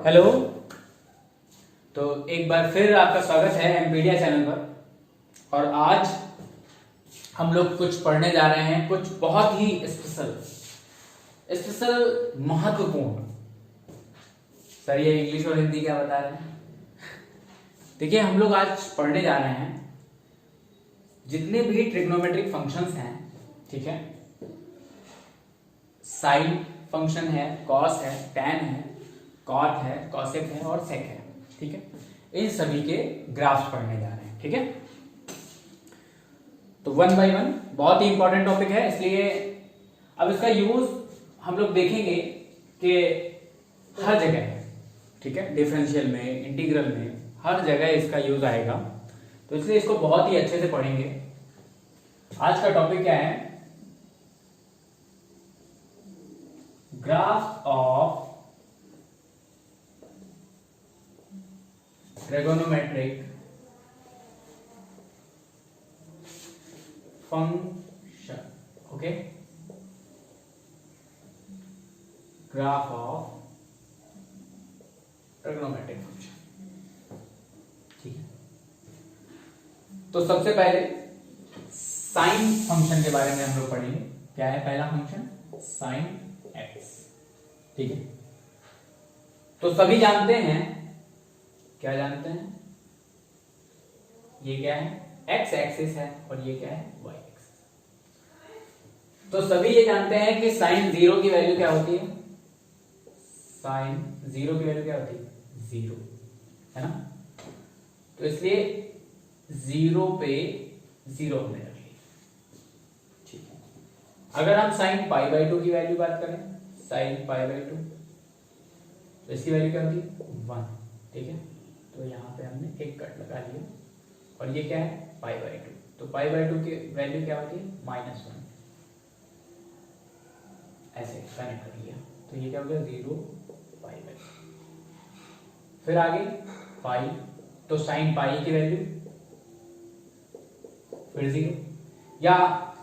Hello. तो एक बार फिर आपका स्वागत है एमपीडिया चैनल पर। और आज हम लोग कुछ पढ़ने जा रहे हैं, कुछ बहुत ही स्पेशल महत्वपूर्ण। सर ये इंग्लिश और हिंदी क्या बता रहे हैं? देखिए, हम लोग आज पढ़ने जा रहे हैं जितने भी ट्रिग्नोमेट्रिक फंक्शंस हैं, ठीक है। साइन फंक्शन है, कॉस है, टैन है, कॉट है, कॉसेक है और सेक है, ठीक है। इन सभी के ग्राफ्स पढ़ने जा रहे हैं, ठीक है। तो वन बाय वन बहुत ही इंपॉर्टेंट टॉपिक है, इसलिए अब इसका यूज हम लोग देखेंगे कि हर जगह है, ठीक है। डिफरेंशियल में, इंटीग्रल में, हर जगह इसका यूज आएगा, तो इसलिए इसको बहुत ही अच्छे से पढ़ेंगे। आज का टॉपिक क्या है? Graph of trigonometric function, okay. Graph of trigonometric function, ठीक है। तो सबसे पहले साइन फंक्शन के बारे में हम लोग पढ़ेंगे। क्या है पहला फंक्शन? साइन एक्स, ठीक है। तो सभी जानते हैं, क्या जानते हैं? ये क्या है? एक्स एक्सिस है और ये क्या है? Y axis. तो सभी ये जानते हैं कि साइन जीरो की वैल्यू क्या होती है? साइन जीरो की वैल्यू क्या होती है? जीरो, है ना। तो इसलिए जीरो पे जीरो हमने रख लिया, ठीक है। अगर हम साइन पाई बाई टू की वैल्यू बात करें, साइन पाई बाई टू, तो इसकी वैल्यू क्या होती है? वन, ठीक है। तो यहां पे हमने एक कट लगा लिया और ये क्या है? Pi by two. तो पाई बाई टू की वैल्यू क्या होती है? Minus one. ऐसे कनेक्ट कर लिया, तो ये क्या हो गया? Zero pi by two. फिर आगे पाई, तो साइन पाई की वैल्यू फिर जीरो। या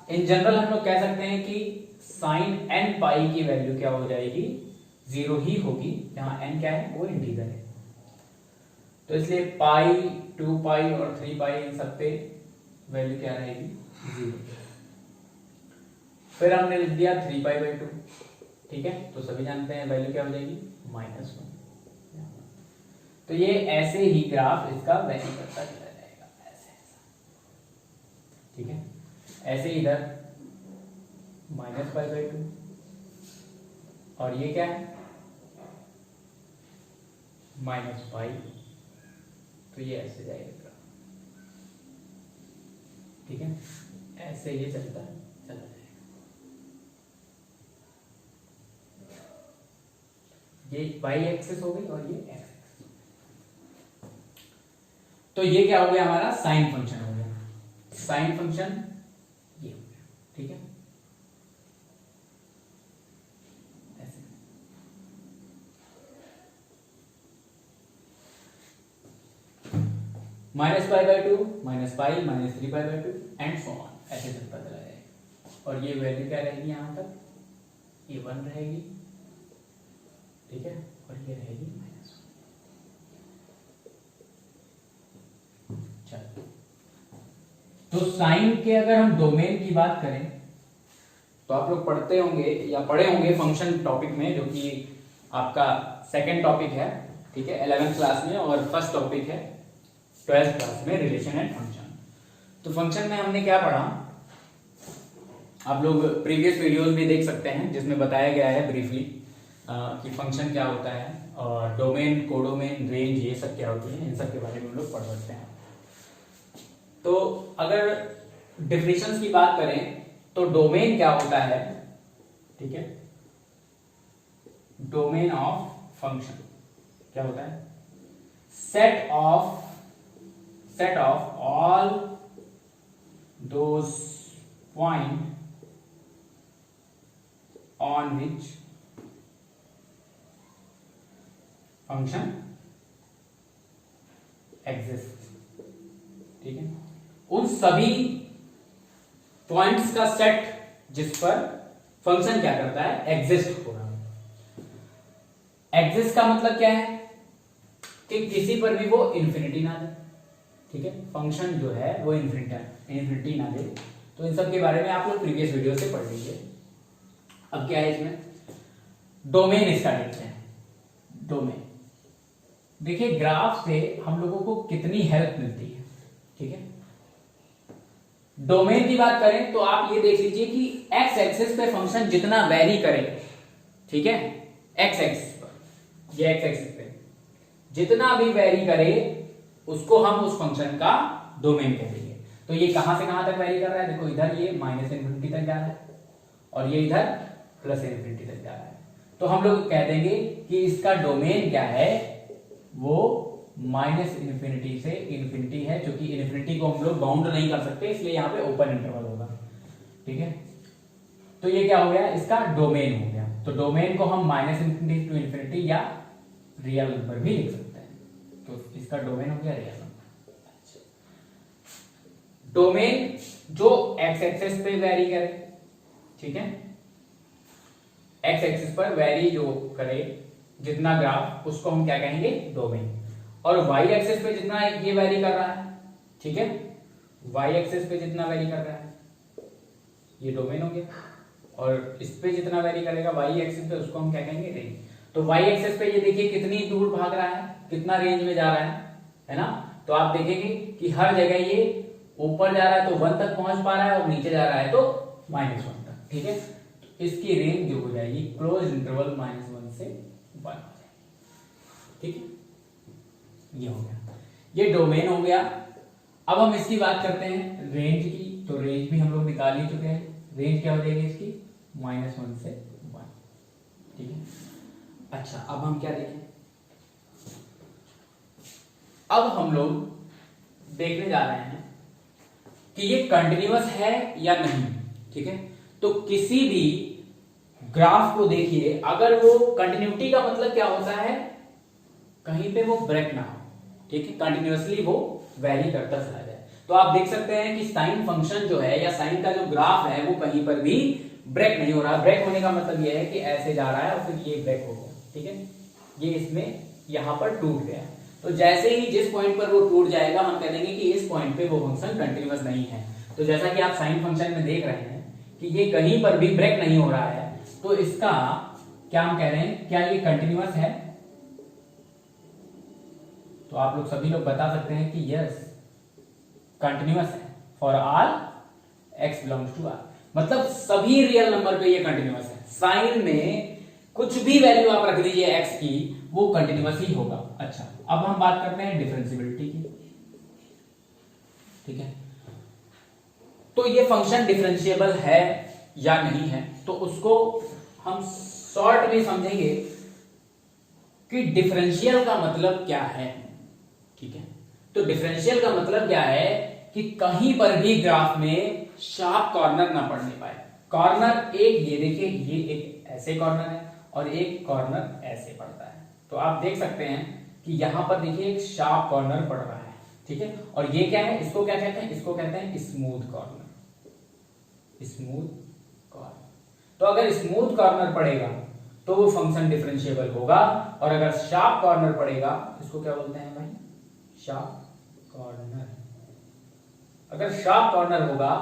इन जनरल हम लोग कह सकते हैं कि साइन एन पाई की वैल्यू क्या हो जाएगी? जीरो ही होगी। यहां एन क्या है? वो इंटीजर है, तो इसलिए पाई, टू पाई और थ्री पाई, इन सब पे वैल्यू क्या रहेगी? जीरो। फिर हमने लिख दिया थ्री पाई बाई टू, ठीक है। तो सभी जानते हैं वैल्यू क्या हो जाएगी? Minus one. तो ये ऐसे ही ग्राफ इसका वैल्यू करता चला जाएगा, ऐसे, ठीक है। ऐसे इधर माइनस पाई बाई टू, और ये क्या है? Minus pi. तो ये ऐसे जाएगा, ठीक है। ऐसे ये चलता चला जाएगा। ये वाई एक्सिस हो गई और ये एक्स एक्सिस। तो ये क्या हो गया? हमारा साइन फंक्शन हो गया। साइन फंक्शन ये हो गया, ठीक है। Minus pi by two, minus pi, minus three pi by two and so on, ऐसे चलता चला जाएगा। और ये वैल्यू क्या रहेगी? यहां तक ये वन रहेगी, ठीक है। और ये रहेगी माइनस वन। चलो, तो साइन के अगर हम डोमेन की बात करें तो आप लोग पढ़ते होंगे या पढ़े होंगे फंक्शन टॉपिक में, जो कि आपका सेकेंड टॉपिक है, ठीक है, 11th क्लास में। और फर्स्ट टॉपिक है 12th क्लास में, रिलेशन एंड फंक्शन। तो फंक्शन में हमने क्या पढ़ा? आप लोग प्रीवियस वीडियोस भी देख सकते हैं, जिसमें बताया गया है ब्रीफली कि फंक्शन क्या होता है, और डोमेन, कोडोमेन, रेंज, ये सब क्या होती है, इन सब के बारे में हम लोग पढ़ सकते हैं। तो अगर डिफिनेशंस की बात करें तो डोमेन क्या होता है, ठीक है। डोमेन ऑफ फंक्शन क्या होता है? Set of all those point on which function exist, ठीक है। उन सभी पॉइंट्स का सेट जिस पर फंक्शन क्या करता है? एग्जिस्ट हो रहा है। एग्जिस्ट का मतलब क्या है? कि किसी पर भी वो इन्फिनिटी ना दे, ठीक है, फंक्शन जो है वो इन्फिनिटी ना दे। तो इन सब के बारे में आप लोग प्रीवियस वीडियो से पढ़ लीजिए। अब क्या है इसमें, डोमेन इसका देखते हैं। डोमेन देखिए, ग्राफ से हम लोगों को कितनी हेल्प मिलती है, ठीक है। डोमेन की बात करें तो आप ये देख लीजिए कि एक्स एक्सिस पे फंक्शन जितना वेरी करे, ठीक है, एक्स एक्सिस पर, ये एक्स एक्सिस पे जितना भी वेरी करे उसको हम उस फंक्शन का डोमेन कह देंगे। तो ये कहां से कहां तक वेरी कर रहा है, देखो इधर ये माइनस इन्फिनिटी तक जा रहा है और ये इधर प्लस इन्फिनिटी तक जा रहा है। तो हम लोग कह देंगे कि इसका डोमेन क्या है, वो माइनस इन्फिनिटी से इन्फिनिटी है, क्योंकि इन्फिनिटी को हम लोग बाउंड नहीं कर सकते, इसलिए यहाँ पे ओपन इंटरवल होगा, ठीक है। तो ये क्या हो गया, इसका डोमेन हो गया। तो डोमेन को हम माइनस इन्फिनिटी टू इन्फिनिटी या रियल नंबर भी लिख सकते हैं। तो इसका डोमेन हो गया रियल नंबर। डोमेन जो एक्स एक्सिस पे वेरी करे, ठीक है, एक्स एक्सिस पर वेरी जो करे जितना ग्राफ, उसको हम क्या कहेंगे, डोमेन। और वाई एक्सिस पे जितना ये वेरी कर रहा है, ठीक है, वाई एक्सिस पे जितना वेरी कर रहा है ये डोमेन हो गया। और इस पे जितना वेरी करेगा वाई एक्सिस पे, उसको हम क्या कहेंगे, रेंज। तो वाई एक्सिस पे ये देखिए कितनी दूर भाग रहा है, कितना रेंज में जा रहा है ना। तो आप देखेंगे कि हर जगह ये ऊपर जा रहा है तो 1 तक पहुंच पा रहा है और नीचे जा रहा है तो -1 तक, ठीक है। इसकी रेंज जो हो जाएगी क्लोज इंटरवल -1 से 1 हो जाएगी, ठीक है। ये हो गया, ये डोमेन हो गया। अब हम इसकी बात करते हैं रेंज की। तो रेंज भी हम लोग निकाल ही चुके हैं। रेंज क्या हो जाएगी इसकी, -1 से 1, ठीक है। अच्छा, अब हम क्या देखें, अब हम लोग देखने जा रहे हैं कि ये कंटिन्यूअस है या नहीं, ठीक है। तो किसी भी ग्राफ को देखिए, अगर वो कंटिन्यूटी का मतलब क्या होता है, कहीं पे वो ब्रेक ना हो, ठीक है, कंटिन्यूअसली वो वेरी करता चला जाए। तो आप देख सकते हैं कि साइन फंक्शन जो है या साइन का जो ग्राफ है वो कहीं पर भी ब्रेक नहीं हो रहा। ब्रेक होने का मतलब ये है कि ऐसे जा रहा है और फिर ये ब्रेक हो गया, ठीक है, ये इसमें यहां पर टूट गया। तो जैसे ही जिस पॉइंट पर वो टूट जाएगा हम कह देंगे कि इस पॉइंट पे वो फंक्शन कंटिन्यूअस नहीं है। तो जैसा कि आप साइन फंक्शन में देख रहे हैं कि ये कहीं पर भी ब्रेक नहीं हो रहा है, तो इसका क्या हम कह रहे हैं, क्या ये कंटिन्यूअस है। तो आप लोग सभी लोग बता सकते हैं कि यस, कंटिन्यूअस है for all x belongs to r, मतलब सभी रियल नंबर पे ये कंटिन्यूअस है। साइन में कुछ भी वैल्यू आप रख दीजिए x की, वो कंटिन्यूअस ही होगा। अच्छा, अब हम बात करते हैं डिफरेंशिएबिलिटी की, ठीक है। तो ये फंक्शन डिफरेंशिएबल है या नहीं है, तो उसको हम शॉर्ट में समझेंगे कि डिफरेंशियल का मतलब क्या है, ठीक है। तो डिफरेंशियल का मतलब क्या है कि कहीं पर भी ग्राफ में शार्प कॉर्नर ना पड़ने पाए। कॉर्नर एक, ये देखिए, ये एक ऐसे कॉर्नर है और एक कॉर्नर ऐसे पड़ता है। तो आप देख सकते हैं कि यहां पर देखिए एक शार्प कॉर्नर पड़ रहा है, ठीक है। और ये क्या है, इसको क्या कहते हैं, इसको कहते हैं स्मूथ कॉर्नर, स्मूथ कॉर्नर। तो अगर स्मूथ कॉर्नर पड़ेगा तो वो फंक्शन डिफरेंशिएबल होगा, और अगर शार्प कॉर्नर पड़ेगा, इसको क्या बोलते हैं भाई, शार्प कॉर्नर। अगर शार्प कॉर्नर होगा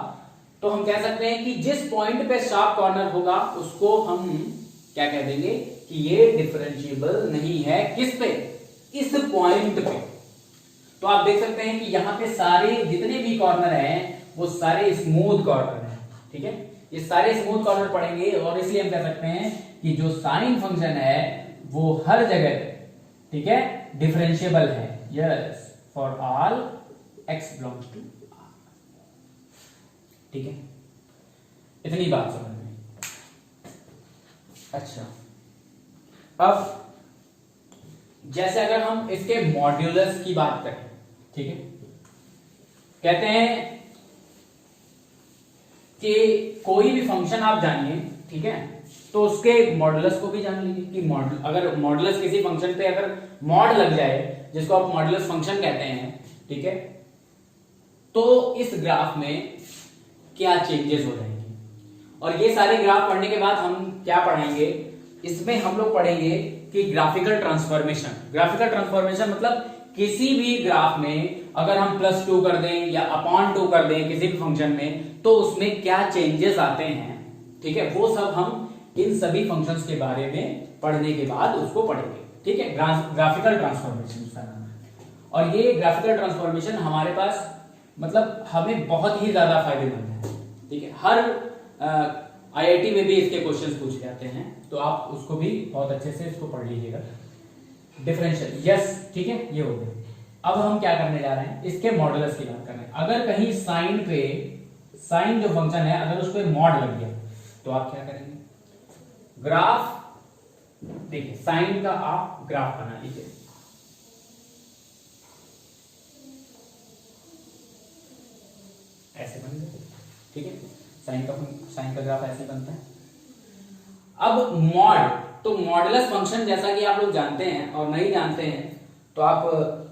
तो हम कह सकते हैं कि जिस पॉइंट पे शार्प कॉर्नर होगा उसको हम क्या कह देंगे कि ये डिफरेंशिएबल नहीं है। किस पे, इस पॉइंट पे। तो आप देख सकते हैं कि यहां पे सारे जितने भी कॉर्नर हैं वो सारे स्मूथ कॉर्नर हैं, ठीक है। ये सारे स्मूथ कॉर्नर पड़ेंगे और इसलिए हम कह सकते हैं कि जो साइन फंक्शन है वो हर जगह, ठीक है, डिफरेंशिएबल है। Yes, for all x belongs to r, ठीक है। इतनी बात समझ में। अच्छा, अब जैसे अगर हम इसके मॉड्यूलस की बात करें, ठीक है, कहते हैं कि कोई भी फंक्शन आप जानिए, ठीक है, तो उसके मॉडुलस को भी जान लीजिए कि अगर मॉडुलस किसी फंक्शन पे अगर मॉड लग जाए, जिसको आप मॉडुलस फंक्शन कहते हैं, ठीक है, तो इस ग्राफ में क्या चेंजेस हो जाएंगे। और ये सारे ग्राफ पढ़ने के बाद हम क्या पढ़ेंगे, इसमें हम लोग पढ़ेंगे कि ग्राफिकल ट्रांसफॉर्मेशन मतलब किसी भी ग्राफ में अगर हम +2 कर दें या /2 कर दें किसी भी फंक्शन में, तो उसमें क्या चेंजेस आते हैं, ठीक है, वो सब हम इन सभी फंक्शंस के बारे में पढ़ने के बाद उसको पढ़ेंगे, ठीक है। ग्राफिकल ट्रांसफॉर्मेशन उसका नाम है। और ये ग्राफिकल ट्रांसफॉर्मेशन हमारे पास मतलब हमें बहुत ही ज्यादा फायदेमंद है, ठीक है। हर IIT में भी इसके क्वेश्चंस पूछे जाते हैं, तो आप उसको भी बहुत अच्छे से इसको पढ़ लीजिएगा। डिफरेंशियल, यस, ठीक है, ये हो गया। अब हम क्या करने जा रहे हैं, इसके मॉडुलस की बात कर रहे हैं। अगर कहीं साइन जो फंक्शन है अगर उस पर मॉड लग गया तो आप क्या करेंगे, ग्राफ, देखिए साइन का आप ग्राफ बना लीजिए, ऐसे बन गया, ठीक है। साइन का ग्राफ ऐसे बनता है। अब मॉड, तो मॉडुलस फंक्शन जैसा कि आप लोग जानते हैं, और नहीं जानते हैं तो आप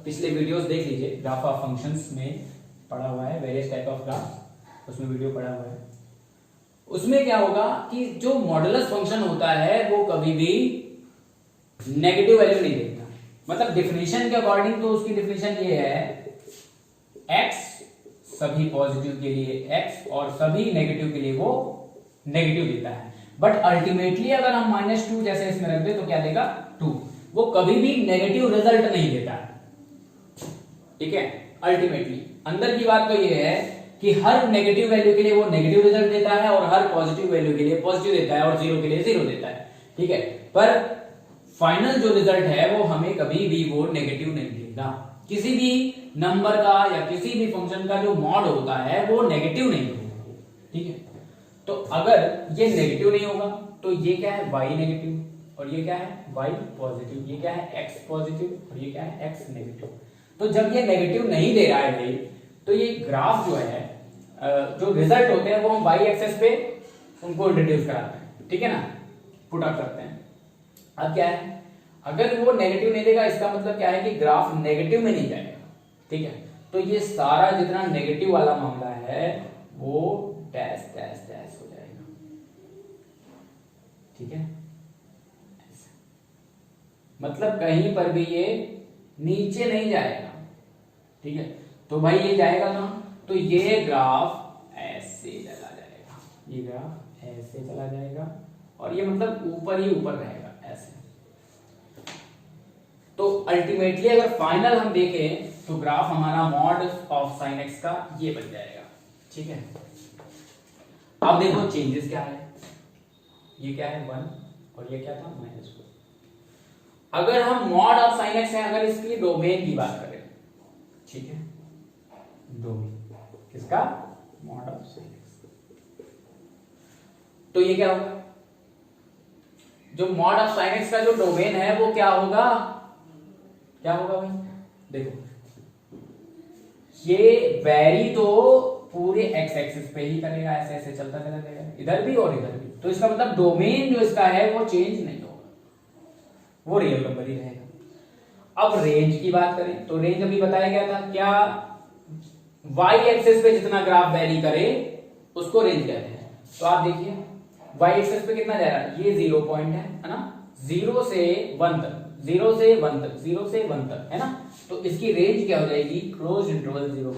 पिछले वीडियोस देख लीजिए, ग्राफ ऑफ फंक्शंस में पढ़ा हुआ है, वेरियस टाइप ऑफ ग्राफ, उसमें वीडियो पढ़ा हुआ है। उसमें क्या होगा कि जो मॉडुलस फंक्शन होता है वो कभी भी नेगेटिव वैल्यू नहीं देता। मतलब डिफिनेशन के अकॉर्डिंग तो उसकी डिफिनेशन ये है, x सभी पॉजिटिव के लिए x और सभी नेगेटिव के लिए वो नेगेटिव देता है। बट अल्टीमेटली अगर हम -2 जैसे इसमें रख दे तो क्या देगा, 2। वो कभी भी नेगेटिव रिजल्ट नहीं देता है, ठीक है। अल्टीमेटली अंदर की बात तो ये है कि हर नेगेटिव वैल्यू के लिए वो नेगेटिव रिजल्ट देता है और हर पॉजिटिव वैल्यू के लिए पॉजिटिव देता है और 0 के लिए 0 देता है, ठीक है। पर फाइनल जो रिजल्ट है वो हमें कभी भी वो नेगेटिव नहीं देगा। किसी भी नंबर का या किसी भी फंक्शन का जो मॉड होता है वो नेगेटिव नहीं होगा, ठीक है। तो अगर ये नेगेटिव नहीं होगा तो ये क्या है, y नेगेटिव, और ये क्या है, y पॉजिटिव, ये क्या है, x पॉजिटिव, और ये क्या है, x नेगेटिव। तो जब ये नेगेटिव नहीं दे रहा है भाई, तो ये ग्राफ जो है, जो रिजल्ट होते हैं वो हम y एक्सेस पे उनको इंट्रोड्यूस कराते हैं, ठीक है ना, पुट अप करते हैं। अब क्या है, अगर वो नेगेटिव नहीं देगा इसका मतलब क्या है कि ग्राफ नेगेटिव में नहीं जाएगा, ठीक है। तो ये सारा जितना नेगेटिव वाला मामला है वो डैश डैश डैश हो जाएगा, ठीक है। मतलब कहीं पर भी ये नीचे नहीं जाएगा, ठीक है। तो भाई ये जाएगा कहां, तो ये ग्राफ ऐसे चला जाएगा, ये ग्राफ ऐसे चला जाएगा, और ये मतलब ऊपर ही ऊपर रहेगा ऐसे। तो अल्टीमेटली अगर फाइनल हम देखें तो ग्राफ हमारा मॉड ऑफ साइन एक्स का ये बन जाएगा, ठीक है। अब देखो चेंजेस क्या है, ये क्या है 1 और ये क्या था -4। अगर हम मॉड ऑफ साइन एक्स है, अगर इसकी डोमेन की बात करें, ठीक है, डोमेन किसका, मॉड ऑफ साइन एक्स, तो ये क्या होगा, जो मॉड ऑफ साइन एक्स का जो डोमेन है वो क्या होगा, क्या होगा भाई, देखो ये वेरी तो पूरे एक्स एक्सिस पे ही करेगा, ऐसे ऐसे चलता चला जाएगा, इधर भी और इधर भी। तो इसका मतलब डोमेन जो इसका है वो चेंज नहीं होगा, वो रियल नंबर ही रहेगा। अब रेंज की बात करें तो रेंज अभी बताया गया था, क्या y एक्सिस पे जितना ग्राफ वेरी करे उसको रेंज कहते हैं। तो आप देखिए y एक्सिस पे कितना जा रहा है, ये 0 पॉइंट है ना, 0 से 1 तक, 0 से 1 तक, 0 से 1 तक, है ना। तो इसकी रेंज क्या हो जाएगी, क्लोज इंटरवल 0,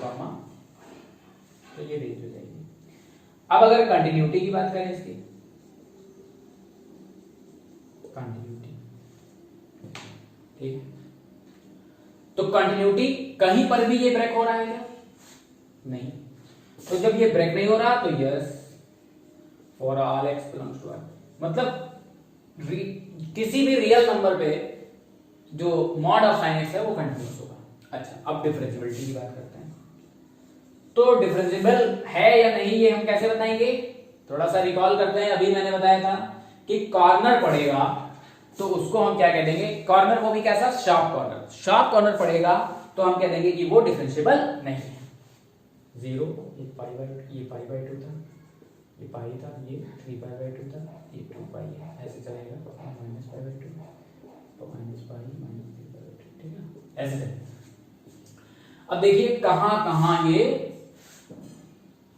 तो ये रेंज हो जाएगी। अब अगर कंटिन्यूटी की बात करें, इसकी कंटिन्यूटी, ठीक है, तो कंटिन्यूटी कहीं पर भी ये ब्रेक हो रहा है क्या, नहीं। तो जब ये ब्रेक नहीं हो रहा तो yes for all X belongs to R, मतलब किसी भी रियल नंबर पे जो मॉड ऑफ साइन एक्स है वो कंटिन्यूस होगा। अच्छा, अब डिफरेंशिएबिलिटी की बात करते हैं। तो डिफरेंशिएबल है या नहीं ये हम कैसे बताएंगे, थोड़ा सा रिकॉल करते हैं। अभी मैंने बताया था कि कॉर्नर पड़ेगा तो उसको हम क्या कह देंगे, कॉर्नर वो भी कैसा, शार्प कॉर्नर। शार्प कॉर्नर पड़ेगा तो हम कह देंगे कि वो डिफरेंशिएबल नहीं है। 0, ये पाई बाय 2 था, ये पाई था, ये 3π/2 था, ये 2π है, ऐसे चलेगा, -π/2 तो -π -3π/2, ठीक है, ऐसे चलेगा। अब देखिए कहां कहां ये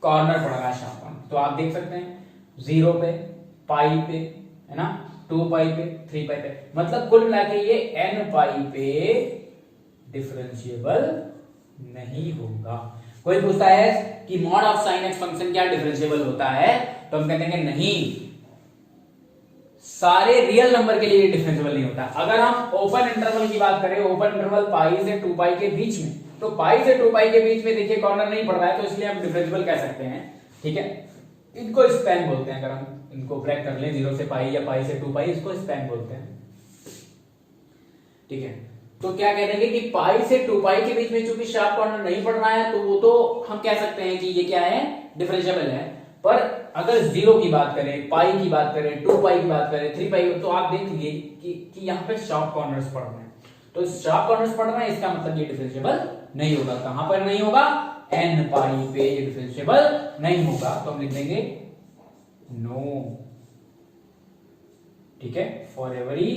कॉर्नर पड़ रहा है शार्प कॉर्नर, तो आप देख सकते हैं 0 पे, पाई पे, है ना, 2 पाई पे, 3 पाई पे, मतलब कुल मिला के ये n पाई पे डिफरेंशिएबल नहीं होगा। कोई पूछता है कि mod of sine x function क्या डिफरेंशिएबल होता है, तो हम कहते हैं नहीं, सारे रियल नंबर के लिए डिफरेंशिएबल नहीं होता। अगर हम ओपन इंटरवल की बात करें, ओपन इंटरवल पाई से 2 पाई के बीच में, तो पाई से 2 पाई के बीच में देखिए कॉर्नर नहीं पड़ रहा है, तो इसलिए हम डिफरेंशिएबल कह सकते हैं। ठीक है, इनको स्पैन बोलते हैं। अगर हम इनको ब्रेक कर लें 0 से पाई या पाई से 2 पाई, इसको स्पैन बोलते हैं। ठीक है, तो क्या कह देंगे कि पाई से 2 पाई के बीच में चूंकि शार्प कॉर्नर नहीं पड़ रहा है, तो वो तो हम कह सकते हैं कि ये क्या है, डिफरेंशिएबल है। पर अगर 0 की बात करें, पाई की बात करें, 2 पाई की बात करें, 3 पाई, तो आप देख लीजिए कि यहाँ पे शार्प कॉर्नर्स पड़ रहे हैं। तो शार्प कॉर्नर्स पड़ रहे हैं, इसका मतलब ये डिफरेंशिएबल नहीं होगा। कहां पर नहीं होगा, n पाई पे ये डिफरेंशिएबल नहीं होगा, तो हम लिख देंगे नो। ठीक है, for every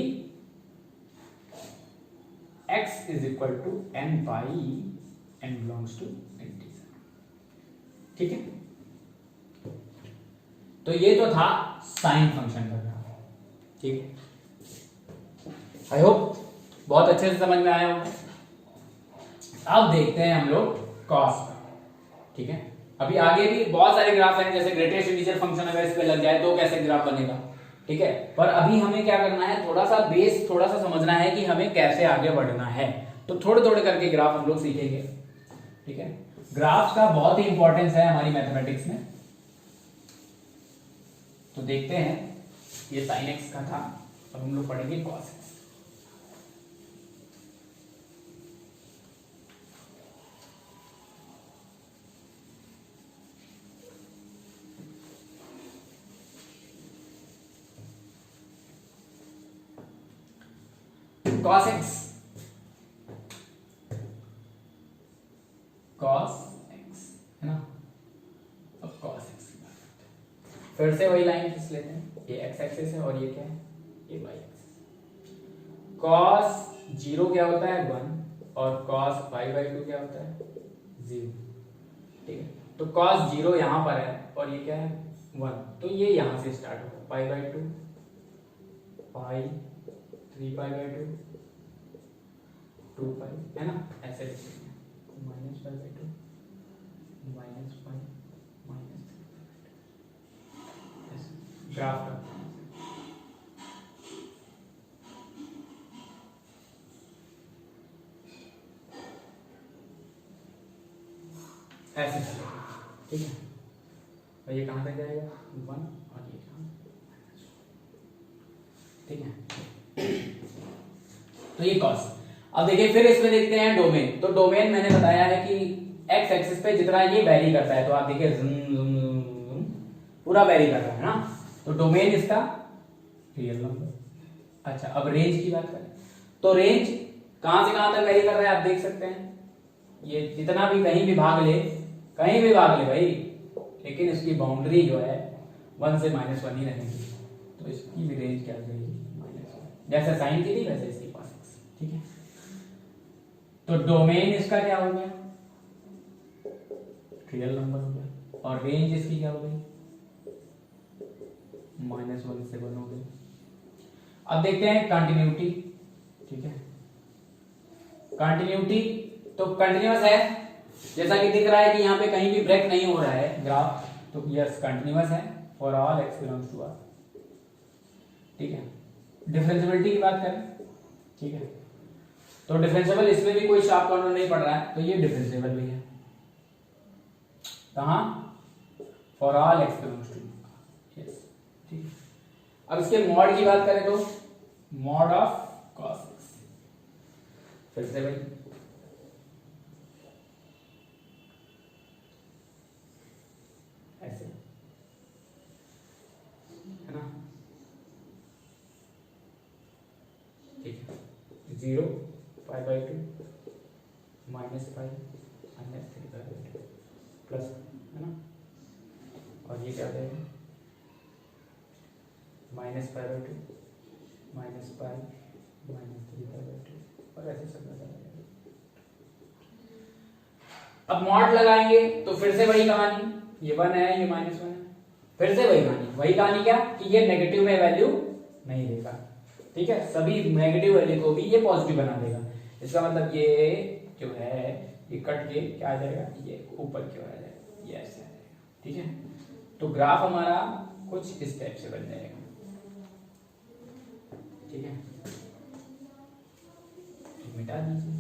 x is equal to n pi, n belongs to integer. ठीक है, तो ये तो था साइन फंक्शन का ग्राफ। ठीक है, आई होप बहुत अच्छे से समझ में आया होगा। अब देखते हैं हम लोग कॉस का। ठीक है, अभी आगे भी बहुत सारे ग्राफ हैं, जैसे ग्रेटेस्ट इंटीजर फंक्शन अगर इस पे लग जाए तो कैसे ग्राफ बनेगा। ठीक है, पर अभी हमें क्या करना है, थोड़ा सा बेस थोड़ा सा समझना है कि हमें कैसे आगे बढ़ना है, तो थोड़े थोड़े करके ग्राफ हम लोग सीखेंगे। ठीक है, ग्राफ्स का बहुत ही इंपॉर्टेंस है हमारी मैथमेटिक्स में। तो देखते हैं, ये साइन एक्स का था, अब हम लोग पढ़ेंगे cos x. cos x, cos x है ना। अब cos x फिर से वही लाइन खींच लेते हैं, ये x एक्सिस है और ये क्या है, ये y एक्सिस। cos 0 क्या होता है 1 और cos पाई बाई 2 क्या होता है 0। ठीक है, तो cos 0 यहां पर है और ये क्या है 1, तो ये यहां से स्टार्ट होगा, pi by 2 pi 3 pi by 2 2 पाई, है ना, ऐसे लिखेंगे minus pi by 2 minus pi minus 3 graph का। ऐसे चलेगा। ठीक है, और ये कहां तक जाएगा 1 और ये कहां, ठीक है। तो ये कॉस। अब देखिए फिर इसमें देखते हैं डोमेन। तो डोमेन मैंने बताया है कि एक्स एक्सिस पे जितना ये वैरी करता है, तो आप देखिए पूरा वैरी कर रहा है ना, तो डोमेन इसका रियल नंबर। अच्छा, अब रेंज की बात करें, तो रेंज कहां से कहां तक वैरी कर रहा है, आप देख सकते हैं, ये जितना भी कहीं भी भाग ले भाई, लेकिन इसकी बाउंड्री जो है 1 से -1 ही रहेगी, तो इसकी भी रेंज क्या रहेगी -1, जैसे साइन की थी वैसे इसकी cos x। ठीक है, तो डोमेन इसका क्या हो गया, रियल नंबर हो गया, और रेंज इसकी क्या हो गई -1 से 1 हो गई। अब देखते हैं कंटिन्यूटी। ठीक है, कंटिन्यूटी तो कंटिन्यूअस है, जैसा कि दिख रहा है कि यहाँ पे कहीं भी ब्रेक नहीं हो रहा है ग्राफ, तो यस कंटिन्यूअस है for all x belongs to r। ठीक है, डिफरेंशिएबिलिटी की बात करें, ठीक है, तो डिफरेंशिएबल इसमें भी कोई शार्प कॉर्नर नहीं पड़ रहा है, तो ये डिफरेंशिएबल भी है। कहां, for all x belongs to r। Yes, ठीक है। अब इसके मॉड की बात करें तो मॉड ऑफ cos x, फिर से भाई ऐसे है ना, ठीक है, 0 pi by 2 minus pi minus 3 pi by 2 plus, है ना, और ये क्या देगा minus pi by 2 minus pi minus 3 pi by 2 और ऐसे सब लगाएंगे। अब मॉड लगाएंगे तो फिर से वही कहानी, ये 1 है ये -1 है, फिर से वही कहानी क्या कि ये नेगेटिव में वैल्यू नहीं देगा। ठीक है, सभी नेगेटिव वैल्यू को भी ये पॉजिटिव बना देगा। इसका मतलब ये जो है ये कट के क्या आ जाएगा, ये ऊपर की ओर आ जाएगा, ये ऐसे आ जाएगा। ठीक है, तो ग्राफ हमारा कुछ इस टाइप से बन जाएगा। ठीक है, तो मिटा दीजिए।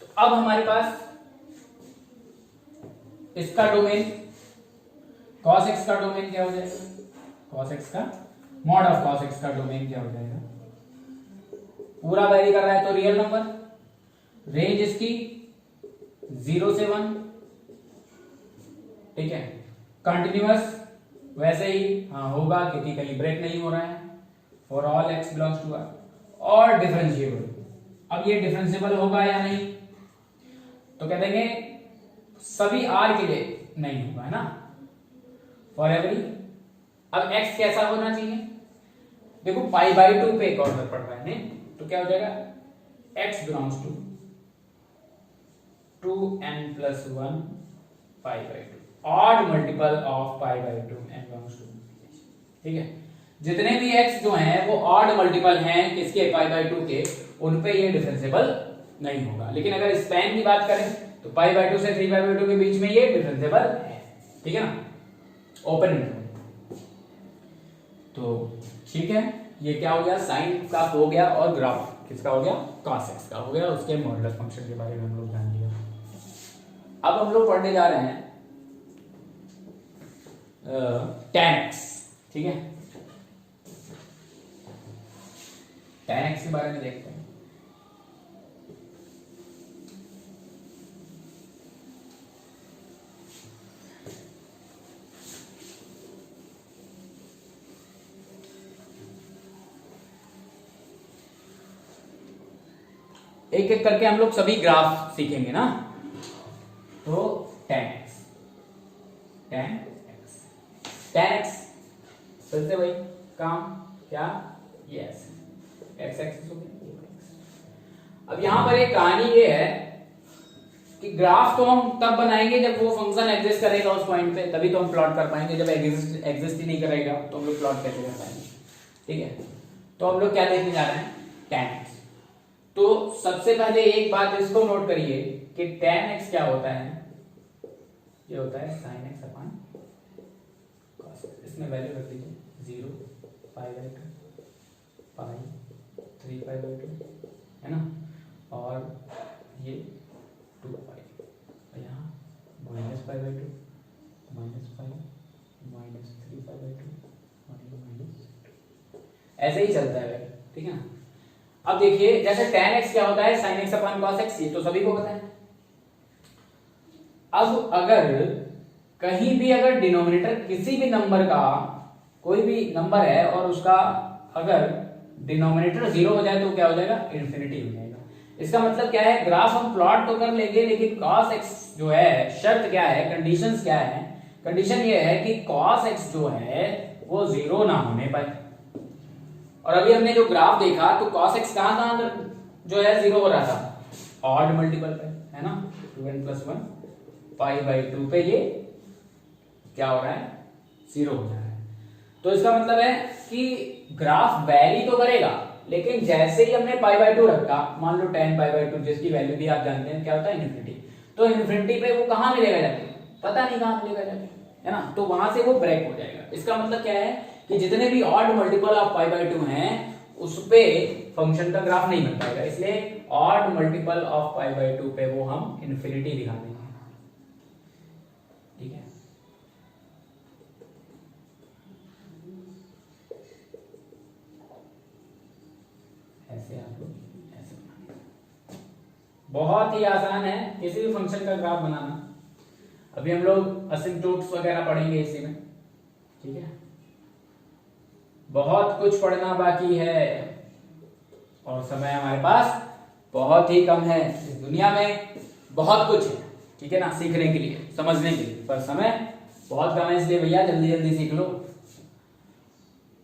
तो अब हमारे पास इसका डोमेन cos x का डोमेन क्या हो जाएगा, cos x का मॉड ऑफ cos x का डोमेन क्या हो जाएगा, पूरा वेरी कर रहा है तो रियल नंबर, रेंज इसकी 0 से 1। ठीक है, कंटिन्यूअस वैसे ही हाँ होगा क्योंकि कहीं ब्रेक नहीं हो रहा है, for all x belongs to r, और डिफरेंशिएबल। अब ये डिफरेंशिएबल होगा या नहीं, तो कह देंगे सभी r के लिए नहीं होगा, है ना, फॉर एवरी। अब x कैसा होना चाहिए, देखो π/2 पे एक ऑर्डर पड़ रहा है, तो क्या हो जाएगा, x belongs to 2n+1 π/2, odd multiple of π/2 n belongs to. ठीक है, जितने भी x जो हैं वो ऑड मल्टीपल हैं किसके, π/2 के, उन पे ये डिफरेंशिएबल नहीं होगा। लेकिन अगर स्पैन की बात करें तो π/2 से 3π/2 के बीच में ये डिफरेंशिएबल है। ठीक है ना, ओपन इंटरवल। तो ठीक है, ये क्या हो गया, साइन का हो गया, और ग्राफ किसका हो गया, cos x का हो गया, उसके मॉडुलस फंक्शन के बारे में हम लोग जान लिया। अब हम लोग पढ़ने जा रहे हैं tan x। ठीक है, tan x के बारे में देखते हैं। एक एक करके हम लोग सभी ग्राफ सीखेंगे ना। तो tan x फिर से वही काम, क्या, यस x एक्सिस हो गया। अब यहां पर एक कहानी ये है कि ग्राफ तो हम तब बनाएंगे जब वो फंक्शन एग्जिस्ट करेगा उस पॉइंट पे, तभी तो हम प्लॉट कर पाएंगे। जब एग्जिस्ट ही नहीं करेगा तो हम लोग प्लॉट कैसे कर पाएंगे। ठीक है, तो हम लोग क्या देखने जा रहे हैं, tan x। तो सबसे पहले एक बात इसको नोट करिए कि tan x क्या होता है, ये होता है sin x upon cos x। इसमें वैल्यू रख दीजिए 0, π/2, पाई 3π/2, है ना, और ये 2π, यहाँ -π/2 -π -3π/2 ऐसे ही चलता है। ठीक है ना, अब देखिए जैसे tan x क्या होता है, sin x upon cos x, ये तो सभी को पता है। अब अगर कहीं भी अगर डिनोमिनेटर किसी भी नंबर का, कोई भी नंबर है और उसका अगर डिनोमिनेटर 0 हो जाए तो क्या हो जाएगा, इन्फिनिटी हो जाएगा। इसका मतलब क्या है, ग्राफ हम प्लॉट तो कर लेंगे लेकिन cos x जो है, शर्त क्या है, कंडीशंस क्या है, कंडीशन ये है कि cos x जो है वो 0 ना होने पाए। और अभी हमने जो ग्राफ देखा तो cos x कहां जो है 0 हो रहा था, ऑड मल्टीपल पे, है ना, 2n+1 π/2 पे ये क्या हो रहा है, 0 हो जा रहा है। तो इसका मतलब है कि ग्राफ वैरी तो करेगा, लेकिन जैसे ही हमने π/2 रखा, मान लो tan π/2 जिसकी वैल्यू भी आप जानते हैं क्या होता है, इन्फिनिटी, तो इन्फिनिटी पे वो कहां मिलेगा जाके, पता नहीं कहां मिलेगा जाके, है ना, तो वहां से वो ब्रेक हो जाएगा। इसका मतलब क्या है कि जितने भी ऑड मल्टीपल ऑफ π/2 हैं उस पे फंक्शन का ग्राफ नहीं बन पाएगा, इसलिए ऑड मल्टीपल ऑफ π/2 पे वो हम इन्फिनिटी दिखा देंगे। ठीक है, ऐसे आप लोग ऐसे बनाएंगे, बहुत ही आसान है किसी भी फंक्शन का ग्राफ बनाना। अभी हम लोग असिम्पटोट्स वगैरह पढ़ेंगे इसी में। ठीक है, बहुत कुछ पढ़ना बाकी है और समय हमारे पास बहुत ही कम है। इस दुनिया में बहुत कुछ है, ठीक है ना, सीखने के लिए, समझने के लिए, पर समय बहुत कम है, इसलिए भैया जल्दी जल्दी सीख लो।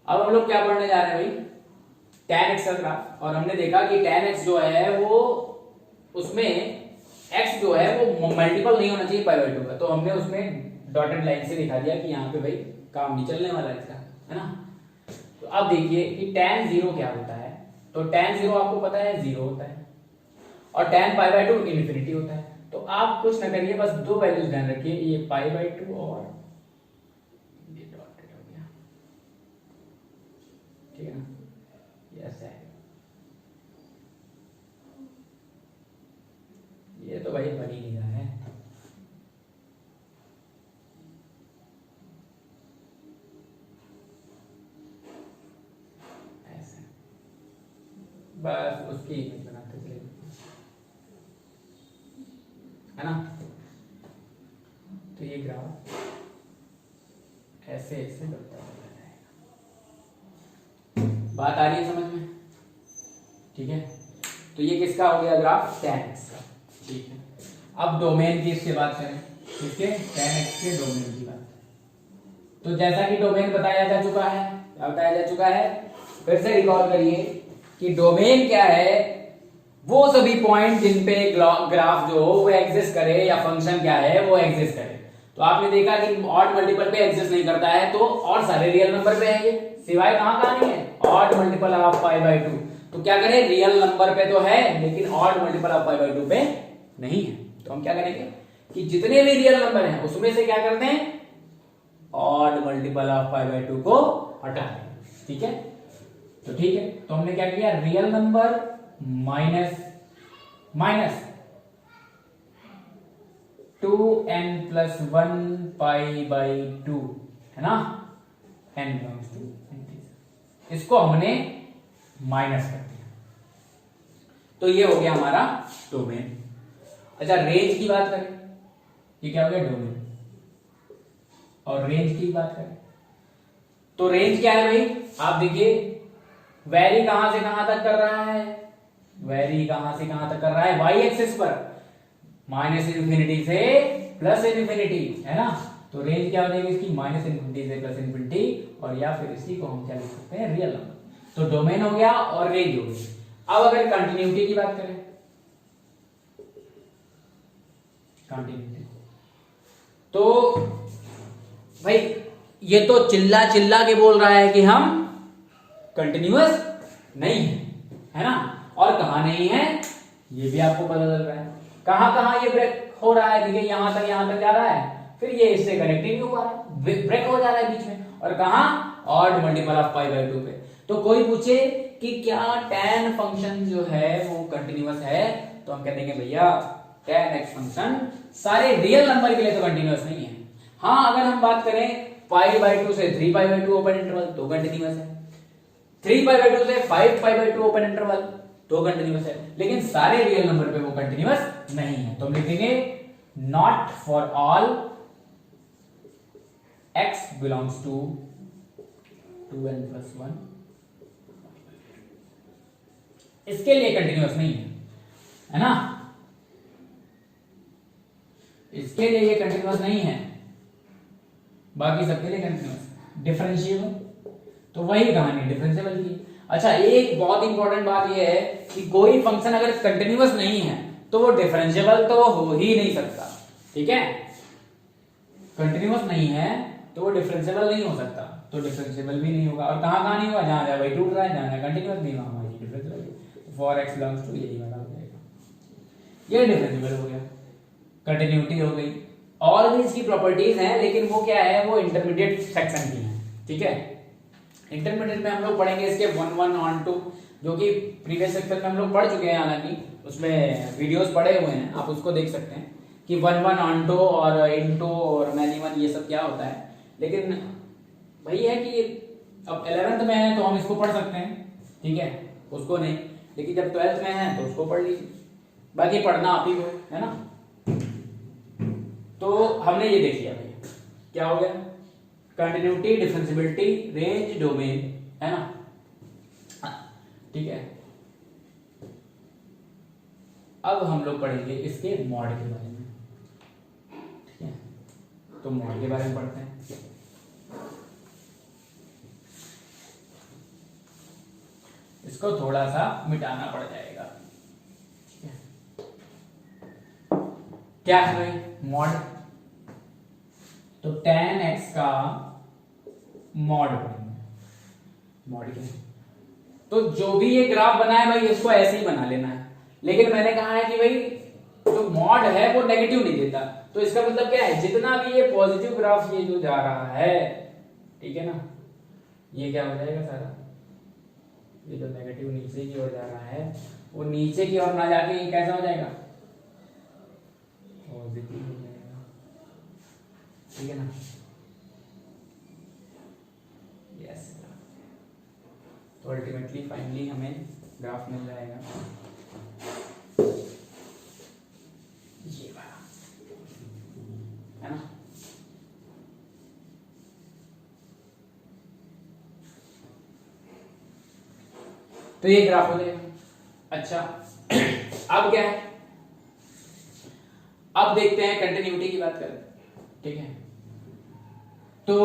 अब हम लोग क्या पढ़ने जा रहे हैं भाई, tan x का ग्राफ। और हमने देखा कि tan x जो है वो, उसमें x जो है वो मल्टीपल नहीं होना चाहिए π/2 का, तो हमने उसमें डॉटेड लाइन से दिखा दिया कि यहाँ पे भाई काम नहीं चलने वाला इसका, है ना। तो अब देखिए कि tan 0 क्या होता है, तो tan 0 आपको पता है 0 होता है और tan पाई बाय 2 इन्फिनिटी होता है। तो आप कुछ ना करिए, बस दो वैल्यूज ध्यान रखिए, ये पाई बाय 2 और ये डॉटेड हो गया, ठीक है ना, ये ऐसा है, ये तो भाई बन ही नहीं रहा है। ऐसे बस उसकी इमेज बनाते चले, है ना। तो ये ग्राफ ऐसे ऐसे बढ़ता चला जाएगा। बात आ रही है समझ में, ठीक है। तो ये किसका हो गया ग्राफ, tan x का, ठीक है। अब डोमेन की इससे बात करें, किसके, tan x के डोमेन की बात। तो जैसा कि डोमेन बताया जा चुका है, क्या बताया जा चुका है, फिर से रिकॉल करिए कि डोमेन क्या है, वो सभी पॉइंट जिन पे ग्राफ जो हो वो एग्जिस्ट करे, या फंक्शन क्या है वो एग्जिस्ट करे। तो आपने देखा कि ऑड मल्टीपल पे एग्जिस्ट नहीं करता है, तो और सारे रियल नंबर पे है ये, सिवाय कहां नहीं है, odd multiple of pi by 2। तो क्या करें, रियल नंबर पे तो है लेकिन odd multiple of pi by 2 पे नहीं है। तो हम क्या करेंगे कि जितने भी रियल नंबर हैं उसमें से क्या करते हैं, odd multiple of pi by 2 को हटा दें, ठीक है। तो ठीक है, तो हमने क्या किया, real number minus minus 2n plus 1 pi by 2, है ना, n बिलोंग्स टू इंटीजर, इसको हमने माइनस कर दिया। तो ये हो गया हमारा डोमेन। अच्छा, रेंज की बात करें, ये क्या हो गया, डोमेन। और रेंज की बात करें तो रेंज क्या है भाई, आप देखिए वेरी कहां से कहां तक कर रहा है, वेरी कहां से कहां तक कर रहा है, वाई एक्सिस पर माइनस इन्फिनिटी से प्लस इन्फिनिटी, है ना। तो रेंज क्या हो जाएगी इसकी, माइनस इन्फिनिटी से प्लस इन्फिनिटी, और या फिर इसी को हम क्या लिख सकते हैं, रियल नंबर। तो डोमेन हो गया और रेंज हो गई। अब अगर कंटिन्यूटी की बात करें, कंटिन्यूटी, तो भाई ये तो चिल्ला चिल्ला के बोल रहा है कि हम कंटिन्यूअस नहीं है, है ना। और कहां नहीं है ये भी आपको पता चल रहा है, कहां कहां ये ब्रेक हो रहा है, देखिए यहां तक जा रहा है, फिर ये इससे कनेक्ट नहीं हो पा रहा है, ब्रेक हो जा रहा है बीच में, और कहां, odd multiple of pi by 2 पे। तो कोई पूछे कि क्या tan फंक्शन जो है वो कंटिन्यूअस है, तो हम कह देंगे भैया tan x फंक्शन सारे रियल नंबर के लिए तो कंटिन्यूअस नहीं है। हाँ, अगर हम बात करें पाई बाय 2 से 3 पाई बाय 2 ओपन इंटरवल तो कंटिन्यूअस है, 3 पाई बाय 2 से 5 पाई बाय 2 ओपन इंटरवल तो कंटिन्यूअस है, लेकिन सारे रियल नंबर पे वो कंटिन्यूअस नहीं है। तो हम लिखेंगे not for all x belongs to 2n plus 1, इसके लिए कंटिन्यूअस नहीं है ना, इसके लिए ये कंटिन्यूअस नहीं है, बाकी सबके लिए कंटिन्यूअस। डिफरेंशिएबल, तो वही कहानी डिफरेंशिएबल की। अच्छा, एक बहुत इंपॉर्टेंट बात यह है कि कोई फंक्शन अगर कंटिन्यूअस नहीं है तो वो डिफरेंशिएबल तो हो ही नहीं सकता, ठीक है। कंटिन्यूअस नहीं है तो वो डिफरेंशिएबल नहीं हो सकता, तो डिफरेंशिएबल भी नहीं होगा। और कहां नहीं होगा, जहां जहां वही टूट रहा है, जहां कंटिन्यूअस नहीं हुआ हमारी differentiable. For x belongs to यही वाला हो जाएगा, ये डिफरेंशिएबल हो गया, कंटिन्यूटी हो गई। और भी इसकी प्रॉपर्टीज हैं, लेकिन वो क्या है, वो इंटरमीडिएट सेक्शन की है, ठीक है। इंटरमीडिएट में हम लोग पढ़ेंगे इसके 1 1 ऑन 2, जो कि प्रीवियस सेक्शन में हम लोग पढ़ चुके हैं, हालांकि उसमें वीडियोस पड़े हुए हैं, आप उसको देख सकते हैं कि 1 1 ऑन 2 और इनटू और मैनी 1 ये सब क्या होता है। लेकिन वही है कि अब 11th में है तो हम इसको पढ़ सकते हैं, ठीक है, उसको नहीं, लेकिन जब 12th में है तो उसको पढ़ लीजिए, बाकी पढ़ना आप ही को है ना। तो हमने ये देख लिया भैया, क्या हो गया, कंटिन्यूटी, डिफरेंशिएबिलिटी, रेंज, डोमेन, है ना, ठीक है। अब हम लोग पढ़ेंगे इसके मॉड के बारे में, ठीक है। तो मॉड के बारे में पढ़ते हैं। इसको थोड़ा सा मिटाना पड़ जाएगा, ठीक है। क्या है भाई मॉड, तो tan x का मॉड पढ़ेंगे, मॉड के। तो जो भी ये ग्राफ बना है भाई इसको ऐसे ही बना लेना है, लेकिन मैंने कहा है कि भाई जो मॉड है वो नेगेटिव नहीं देता, तो इसका मतलब क्या है, जितना भी ये पॉजिटिव ग्राफ ये जो जा रहा है, ठीक है ना, ये क्या हो जाएगा सारा, ये जो नेगेटिव नीचे की ओर जा रहा है वो नीचे की ओर ना जाके ये कैसा हो जाएगा, पॉजिटिव हो जाएगा, ठीक है ना। यस, तो अल्टीमेटली फाइनली हमें ग्राफ मिल जाएगा ये वाला, है ना। तो ये ग्राफ हो जाएगा। अच्छा अब क्या है, अब देखते हैं कंटिन्यूटी की बात करें, ठीक है। तो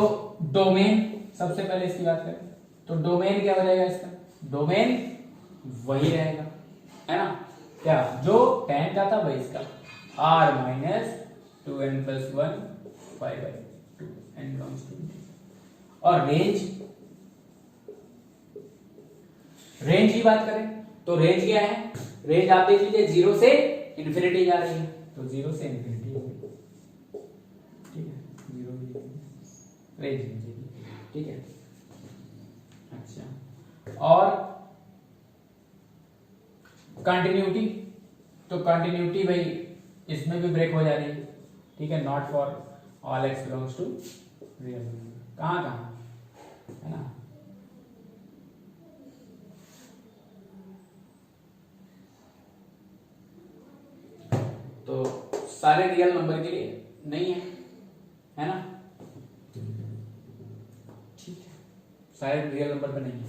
डोमेन, सबसे पहले इसकी बात करें तो डोमेन क्या हो जाएगा इसका, डोमेन वही रहेगा, है ना, क्या जो tan का था वही इसका r minus 2n+1 5/2 n belongs to. और रेंज की बात करें तो रेंज क्या है, रेंज आप देख लीजिए 0 से इंफिनिटी जा रही है, तो 0 से इंफिनिटी होगी, ठीक है, 0 रेंज, ठीक है। अच्छा, और कंटिन्यूटी, तो कंटिन्यूटी भाई इसमें भी ब्रेक हो जा रही है, ठीक है, not for all x belongs to real number, कहां कहां, है ना। तो सारे रियल नंबर के लिए नहीं है ना, ठीक है, सारे रियल नंबर पे नहीं है।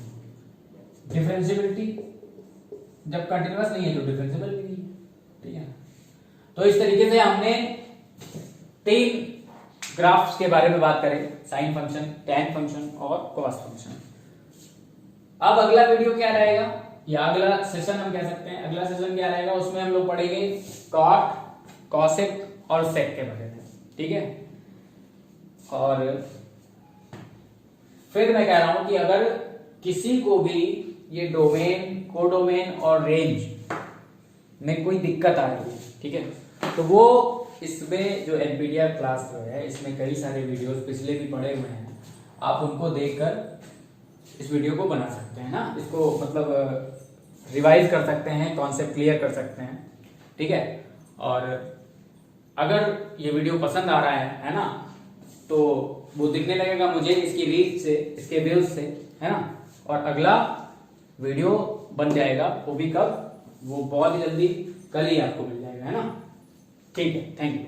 डिफरेंशियबिलिटी जब कंटिन्यूअस नहीं है तो डिफरेंशिएबल भी नहीं है, ठीक है। तो इस तरीके से हमने 3 ग्राफ्स के बारे में बात करें, साइन फंक्शन, टैन फंक्शन और कॉस फंक्शन। अब अगला वीडियो क्या रहेगा, या अगला सेशन हम कह सकते हैं, अगला सेशन क्या रहेगा, उसमें हम लोग पढ़ेंगे कॉट, कॉसेक और सेक के बारे में, ठीक है। और फिर मैं कह रहा हूं कि अगर किसी को भी ये डोमेन, कोडोमेन और रेंज में कोई दिक्कत आ रही है, ठीक है, तो वो इसमें जो एनपीटीईएल क्लास जो है इसमें कई सारे वीडियोस पिछले भी पड़े हुए हैं, आप उनको देखकर इस वीडियो को बना सकते हैं ना, इसको मतलब रिवाइज कर सकते हैं, कॉन्सेप्ट क्लियर कर सकते हैं, ठीक है। और अगर ये वीडियो पसंद आ रहा है ना, तो वो दिखने लगेगा मुझे इसकी रीच से, इसके व्यूज से, है ना, और अगला वीडियो बन जाएगा, वो भी कब, वो बहुत ही जल्दी, कल ही आपको मिल जाएगा, है ना, ठीक है, थैंक यू।